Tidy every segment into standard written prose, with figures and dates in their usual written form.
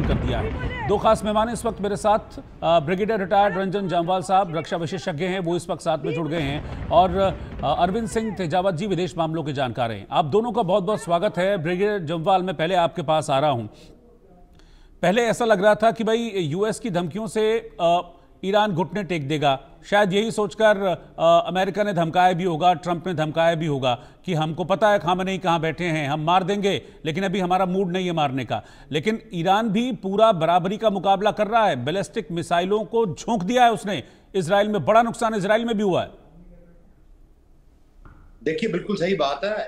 बंद कर दिया है। दो खास मेहमान इस वक्त मेरे साथ, ब्रिगेडियर रिटायर्ड रंजन जामवाल साहब रक्षा विशेषज्ञ हैं, वो इस वक्त साथ में जुड़ गए हैं, और अरविंद सिंह तेजावत जी विदेश मामलों के जानकार हैं। आप दोनों का बहुत बहुत स्वागत है। ब्रिगेडियर जामवाल, मैं पहले आपके पास आ रहा हूं। पहले ऐसा लग रहा था कि भाई यूएस की धमकियों से ईरान घुटने टेक देगा, शायद यही सोचकर अमेरिका ने धमकाया भी होगा, ट्रंप ने धमकाया भी होगा कि हमको पता है खामेनेई कहां बैठे हैं, हम मार देंगे, लेकिन अभी हमारा मूड नहीं है मारने का। लेकिन ईरान भी पूरा बराबरी का मुकाबला कर रहा है, बैलिस्टिक मिसाइलों को झोंक दिया है उसने इजराइल में, बड़ा नुकसान इजराइल में भी हुआ है। देखिए, बिल्कुल सही बात है।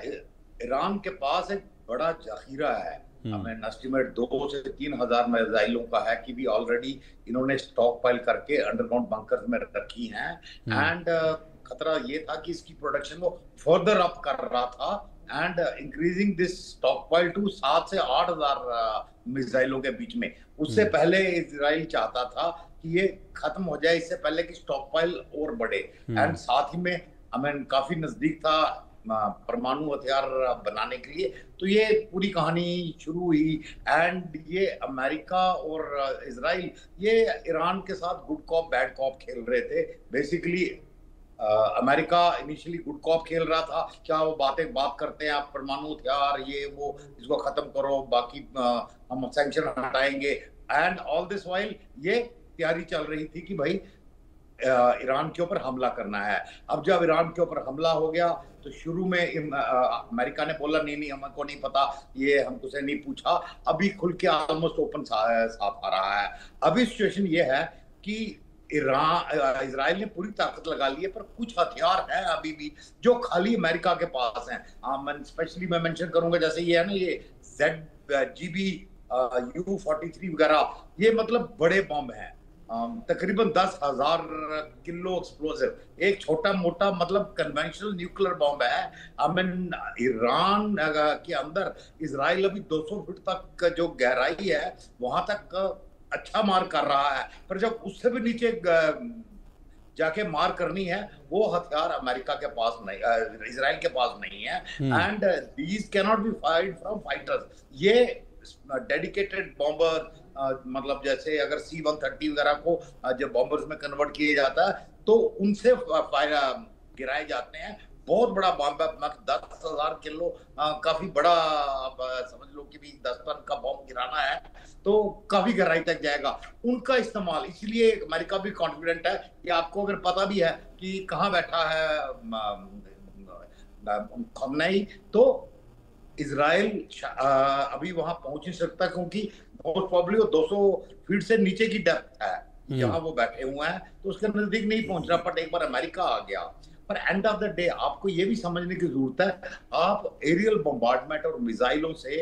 ईरान के पास एक बड़ा जखीरा है, हमें एस्टिमेट 2 से 3 हजार मिसाइलों का है कि भी ऑलरेडी इन्होंने स्टॉक पाइल करके अंडरग्राउंड बंकर्स में रखी हैं। एंड खतरा ये था कि इसकी प्रोडक्शन को फर्दर अप कर रहा था and increasing this stockpile to 7 से 8 हजार मिसाइलों के बीच में। उससे पहले इजराइल चाहता था कि ये खत्म हो जाए, इससे पहले कि स्टॉक पाइल और बढ़े। एंड साथ ही में हमें काफी नजदीक था परमाणु हथियार बनाने के लिए। तो ये पूरी कहानी शुरू हुई एंड ये अमेरिका और इजराइल ये ईरान के साथ गुड कॉप बैड कॉप खेल रहे थे। Basically America initially good cop खेल रहा था, क्या वो बात करते हैं आप परमाणु हथियार ये वो, इसको खत्म करो, बाकी हम सैंक्शन हटाएंगे। एंड ऑल दिस वाइल ये तैयारी चल रही थी कि भाई ईरान के ऊपर हमला करना है। अब जब ईरान के ऊपर हमला हो गया तो शुरू में अमेरिका ने बोला नहीं हमको नहीं पता, ये हमको से नहीं पूछा। अभी खुल के ऑलमोस्ट ओपन साफ आ रहा है। अभी सिचुएशन ये है कि इजराइल ने पूरी ताकत लगा ली है, पर कुछ हथियार हैं अभी भी जो खाली अमेरिका के पास हैं। स्पेशली मैं मेंशन करूंगा, जैसे ये है ना, ये ZGB U-43 वगैरह, ये मतलब बड़े बम हैं, तकरीबन 10,000 किलो एक्सप्लोसिव, एक छोटा मोटा मतलब कन्वेंशनल न्यूक्लियर बॉम्ब है। ईरान के अंदर इजराइल अभी 200 फीट तक जो गहराई है वहां तक अच्छा मार कर रहा है, पर जब उससे भी नीचे जाके मार करनी है वो हथियार अमेरिका के पास नहीं, इजराइल के पास नहीं है। And these can not be fired from fighters. ये डेडिकेटेड बॉम्बर, मतलब जैसे अगर C-130 वगैरह को जब बॉम्बर्स में कन्वर्ट किया जाता है तो उनसे गिराए जाते हैं। बहुत बड़ा बॉम्ब है, 10,000 किलो, काफी बड़ा, समझ लो कि भी 10 टन का बॉम्ब गिराना है तो काफी गहराई तक जाएगा। उनका इस्तेमाल, इसलिए अमेरिका भी कॉन्फिडेंट है कि आपको अगर पता भी है कि कहाँ बैठा है खामेनेई, तो इजराइल अभी वहां पहुंच नहीं सकता, क्योंकि मोस्ट प्रोबेबली वो 200 फीट से नीचे की डेप्थ है जहां वो बैठे हुए हैं, तो उसके नजदीक नहीं पहुंच रहा। बट एक बार अमेरिका आ गया, पर एंड ऑफ द डे आपको ये भी समझने की जरूरत है, आप एरियल बम्बार्डमेंट और मिसाइलों से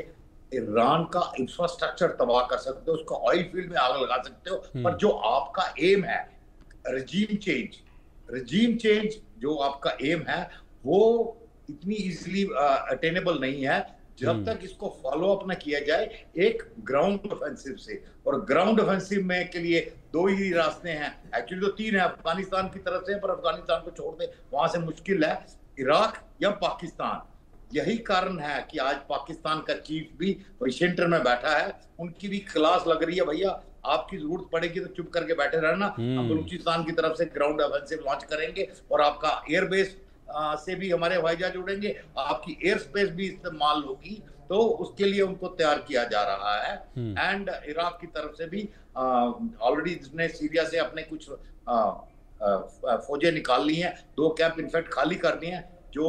ईरान का इंफ्रास्ट्रक्चर तबाह कर सकते हो, उसका ऑयल फील्ड में आग लगा सकते हो, पर जो आपका एम है रजीम चेंज जो आपका एम है वो इतनी इजीली अटेनेबल नहीं है जब तक इसको फॉलो अप ना किया जाए एक ग्राउंड ऑफेंसिव से। और ग्राउंड ऑफेंसिव में के लिए 2 ही रास्ते हैं, एक्चुअली तो 3 है, अफगानिस्तान की तरफ से, पर अफगानिस्तान को छोड़ दे, वहां से मुश्किल है, इराक या पाकिस्तान। यही कारण है कि आज पाकिस्तान का चीफ भी वाशिंगटन में बैठा है, उनकी भी क्लास लग रही है, भैया आपकी जरूरत पड़ेगी तो चुप करके बैठे रहना, हम बलूचिस्तान की तरफ से ग्राउंड ऑफेंसिव लॉन्च करेंगे और आपका एयरबेस से भी हमारे हवाई जहाज उड़ेंगे, आपकी एयर स्पेस भी इस्तेमाल होगी, तो उसके लिए उनको तैयार किया जा रहा है। एंड इराक की तरफ से भी ऑलरेडी जिसने सीरिया से अपने कुछ फौजें निकाल ली हैं, 2 कैंप इनफैक्ट खाली कर दिए हैं, जो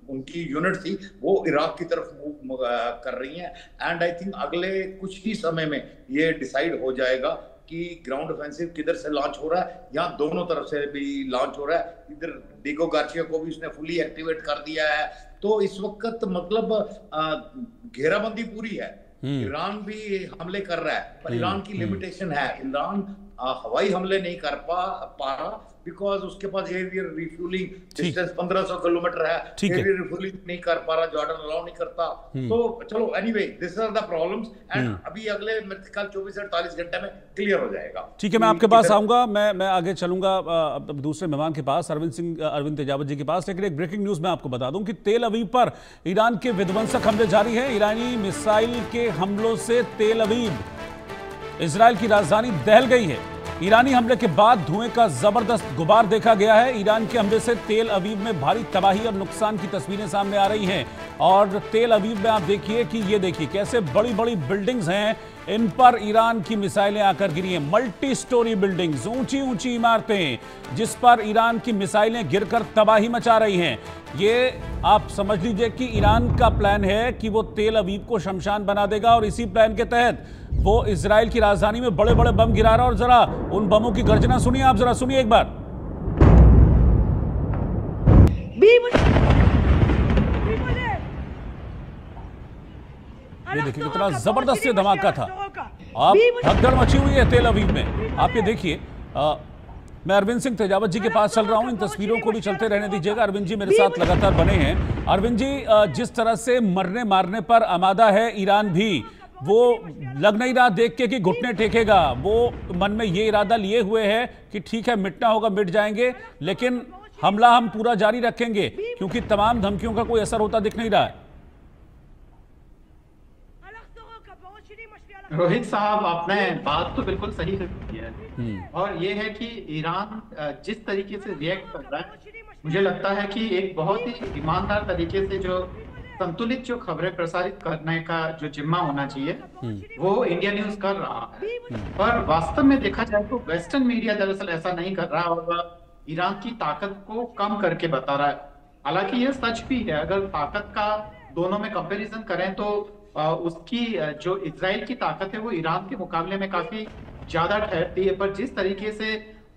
उनकी यूनिट थी वो इराक की तरफ मूव कर रही हैं। एंड आई थिंक अगले कुछ ही समय में ये डिसाइड हो जाएगा कि ग्राउंड ऑफेंसिव किधर से लॉन्च हो रहा है, यहाँ दोनों तरफ से भी लॉन्च हो रहा है। इधर डिगो गार्सिया को भी उसने फुली एक्टिवेट कर दिया है, तो इस वक्त मतलब घेराबंदी पूरी है। ईरान भी हमले कर रहा है, पर ईरान की लिमिटेशन है, ईरान हवाई हमले नहीं कर पा रहा बिकॉज उसके पास एरियर रिफ्यूलिंग डिस्टेंस 1500 किलोमीटर है, एरियर रिफ्यूलिंग नहीं कर पा रहा, जॉर्डन अलाउ नहीं करता। तो चलो anyway this are the problems and अभी अगले मेरे ख्याल 24 से 48 घंटे में क्लियर हो जाएगा। ठीक है, मैं आपके पास आऊंगा, मैं आगे चलूंगा दूसरे मेहमान के पास, अरविंद तेजावत जी के पास, लेकिन एक ब्रेकिंग न्यूज मैं आपको बता दूं कि तेल अवीव पर ईरान के विध्वंसक हमले जारी हैं। ईरानी मिसाइल के हमलों से तेल अवीव इजराइल की राजधानी दहल गई है। ईरानी हमले के बाद धुएं का जबरदस्त गुबार देखा गया है। ईरान के हमले से तेल अवीव में भारी तबाही और नुकसान की तस्वीरें सामने आ रही हैं। और तेल अवीव में आप देखिए कि ये देखिए कैसे बड़ी बड़ी बिल्डिंग्स हैं, इन पर ईरान की मिसाइलें आकर गिरी हैं। मल्टी स्टोरी बिल्डिंग्स, ऊंची ऊंची इमारतें जिस पर ईरान की मिसाइलें गिरकर तबाही मचा रही हैं। ये आप समझ लीजिए कि ईरान का प्लान है कि वो तेल अवीव को शमशान बना देगा और इसी प्लान के तहत वो इजराइल की राजधानी में बड़े बड़े बम गिरा रहा है। और जरा उन बमों की गर्जना सुनिए, आप जरा सुनिए एक बार। ये देखिए कितना जबरदस्त ये धमाका था। आप भगदड़ मची हुई है तेल अवीव में। आप ये देखिए, मैं अरविंद सिंह तेजावत जी के पास चल रहा हूं। इन तस्वीरों को भी चलते रहने दीजिएगा। अरविंद जी मेरे साथ लगातार बने हैं। अरविंद जी, जिस तरह से मरने मारने पर आमादा है ईरान भी, वो लग नहीं रहा देख के कि घुटने टेकेगा। वो मन में ये इरादा लिए हुए है कि ठीक है, मिटना होगा मिट जाएंगे, लेकिन हमला हम पूरा जारी रखेंगे, क्योंकि तमाम धमकियों का कोई असर होता दिख नहीं रहा है। रोहित साहब, आपने बात तो बिल्कुल सही की है। और ये है कि ईरान जिस तरीके से रिएक्ट कर रहा है, मुझे लगता है कि एक बहुत ही ईमानदार तरीके से जो संतुलित जो खबरें प्रसारित करने का जो जिम्मा होना चाहिए वो इंडिया न्यूज कर रहा है। पर वास्तव में देखा जाए तो वेस्टर्न मीडिया दरअसल ऐसा नहीं कर रहा और वह ईरान की ताकत को कम करके बता रहा है। हालांकि ये सच भी है, अगर ताकत का दोनों में कंपैरिजन करें तो उसकी जो इजराइल की ताकत है वो ईरान के मुकाबले में काफी ज्यादा ठहरती है। पर जिस तरीके से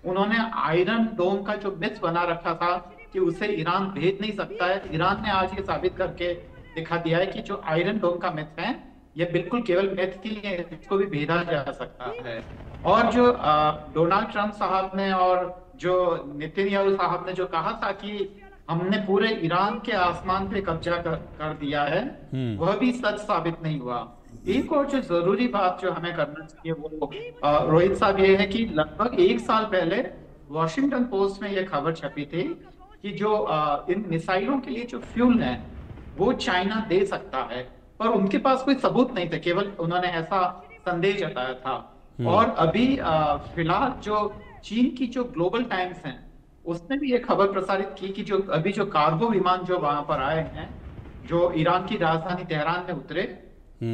उन्होंने आयरन डोम का जो मिथ बना रखा था कि उसे ईरान भेद नहीं सकता है, ईरान ने आज ये साबित करके दिखा दिया है कि जो आयरन डोम का मिथ है ये बिल्कुल केवल मिथ ही है, इसको भी भेदा जा सकता है। और जो डोनाल्ड ट्रंप साहब ने और जो नेतन्याहू साहब ने जो कहा था कि हमने पूरे ईरान के आसमान पे कब्जा कर दिया है, वह भी सच साबित नहीं हुआ। एक और जो जरूरी बात जो हमें करना चाहिए वो रोहित साहब ये है कि लगभग 1 साल पहले वॉशिंगटन पोस्ट में यह खबर छपी थी कि जो इन मिसाइलों के लिए जो फ्यूल है वो चाइना दे सकता है, पर उनके पास कोई सबूत नहीं थे, केवल उन्होंने ऐसा संदेश जताया था। और अभी फिलहाल जो चीन की जो ग्लोबल टाइम्स है उसने भी ये खबर प्रसारित की कि जो अभी जो कार्गो विमान जो वहां पर आए हैं, जो ईरान की राजधानी तेहरान में उतरे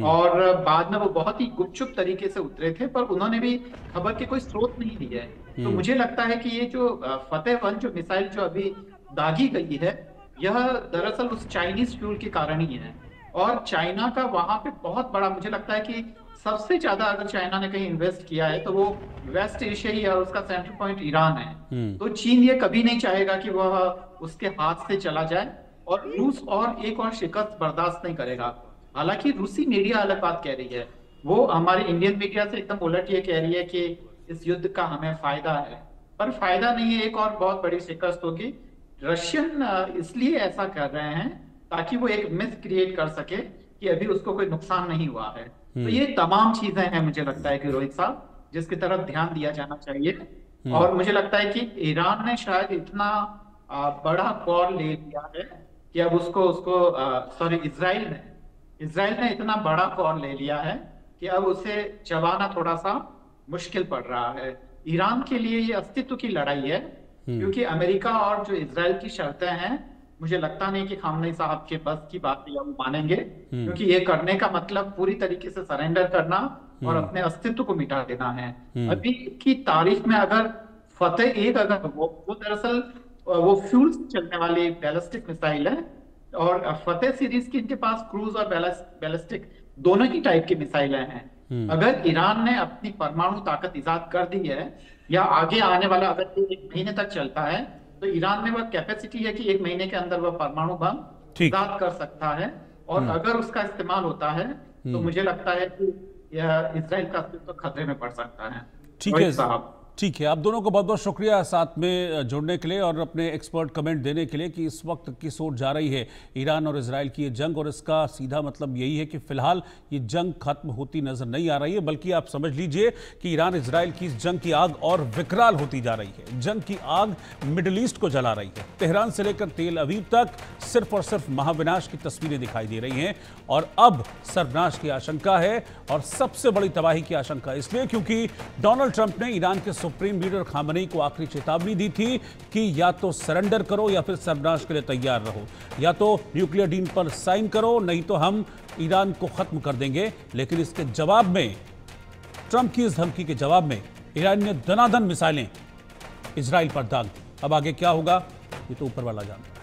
और बाद में वो बहुत ही गुपचुप तरीके से उतरे थे, पर उन्होंने भी खबर के कोई स्रोत नहीं दिए। तो मुझे लगता है कि ये जो फतेह-1 जो मिसाइल जो अभी दागी गई है, यह दरअसल उस चाइनीज फ्यूल के कारण ही है। और चाइना का वहां पे बहुत बड़ा, मुझे लगता है कि सबसे ज्यादा अगर चाइना ने कहीं इन्वेस्ट किया है तो वो वेस्ट एशिया ही है और उसका सेंटर पॉइंट ईरान है। तो चीन ये कभी नहीं चाहेगा कि वह उसके हाथ से चला जाए और रूस और एक और शिकस्त बर्दाश्त नहीं करेगा। हालांकि रूसी मीडिया अलग बात कह रही है, वो हमारे इंडियन मीडिया से एकदम उलट ये कह रही है कि इस युद्ध का हमें फायदा है, पर फायदा नहीं है, एक और बहुत बड़ी शिकस्त होगी। रशियन इसलिए ऐसा कर रहे हैं ताकि वो एक मिथ क्रिएट कर सके कि अभी उसको कोई नुकसान नहीं हुआ है। तो ये तमाम चीजें हैं, मुझे लगता है कि रोहित साहब, जिसकी तरफ ध्यान दिया जाना चाहिए। और मुझे लगता है कि ईरान ने शायद इतना बड़ा कॉल ले लिया है कि अब इजराइल ने इतना बड़ा कॉल ले लिया है कि अब उसे चबाना थोड़ा सा मुश्किल पड़ रहा है। ईरान के लिए ये अस्तित्व की लड़ाई है, क्योंकि अमेरिका और जो इजराइल की शर्तें हैं, मुझे लगता नहीं कि खामनेई साहब के बस की बात या वो मानेंगे, क्योंकि ये करने का मतलब पूरी तरीके से सरेंडर करना और अपने अस्तित्व को मिटा देना है। अभी की तारीख में अगर फतेह-1 अगर वो दरअसल वो फ्यूल से चलने वाली बैलिस्टिक मिसाइल है और फतेह सीरीज की इनके पास क्रूज और बैलिस्टिक दोनों ही टाइप की मिसाइलें हैं। अगर ईरान ने अपनी परमाणु ताकत इजाद कर दी है या आगे आने वाला अगर 1 महीने तक चलता है तो ईरान में वह कैपेसिटी है कि 1 महीने के अंदर वह परमाणु बम इजाद कर सकता है। और अगर उसका इस्तेमाल होता है तो मुझे लगता है कि इजराइल का अस्तित्व खतरे में पड़ सकता है। ठीक है साहब। ठीक है, आप दोनों को बहुत बहुत शुक्रिया साथ में जुड़ने के लिए और अपने एक्सपर्ट कमेंट देने के लिए कि इस वक्त किस ओर जा रही है ईरान और इजराइल की ये जंग। और इसका सीधा मतलब यही है कि फिलहाल ये जंग खत्म होती नजर नहीं आ रही है, बल्कि आप समझ लीजिए कि ईरान इजराइल की इस जंग की आग और विकराल होती जा रही है। जंग की आग मिडिल ईस्ट को जला रही है। तेहरान से लेकर तेल अवीव तक सिर्फ और सिर्फ महाविनाश की तस्वीरें दिखाई दे रही हैं और अब सर्वनाश की आशंका है। और सबसे बड़ी तबाही की आशंका इसलिए क्योंकि डोनाल्ड ट्रंप ने ईरान के सुप्रीम लीडर खामेनी को आखिरी चेतावनी दी थी कि या तो सरेंडर करो या फिर सर्वनाश के लिए तैयार रहो, या तो न्यूक्लियर डील पर साइन करो, नहीं तो हम ईरान को खत्म कर देंगे। लेकिन इसके जवाब में, ट्रंप की इस धमकी के जवाब में ईरान ने दनादन मिसाइलें इजराइल पर दाग दी। अब आगे क्या होगा ये तो ऊपर वाला जानता है।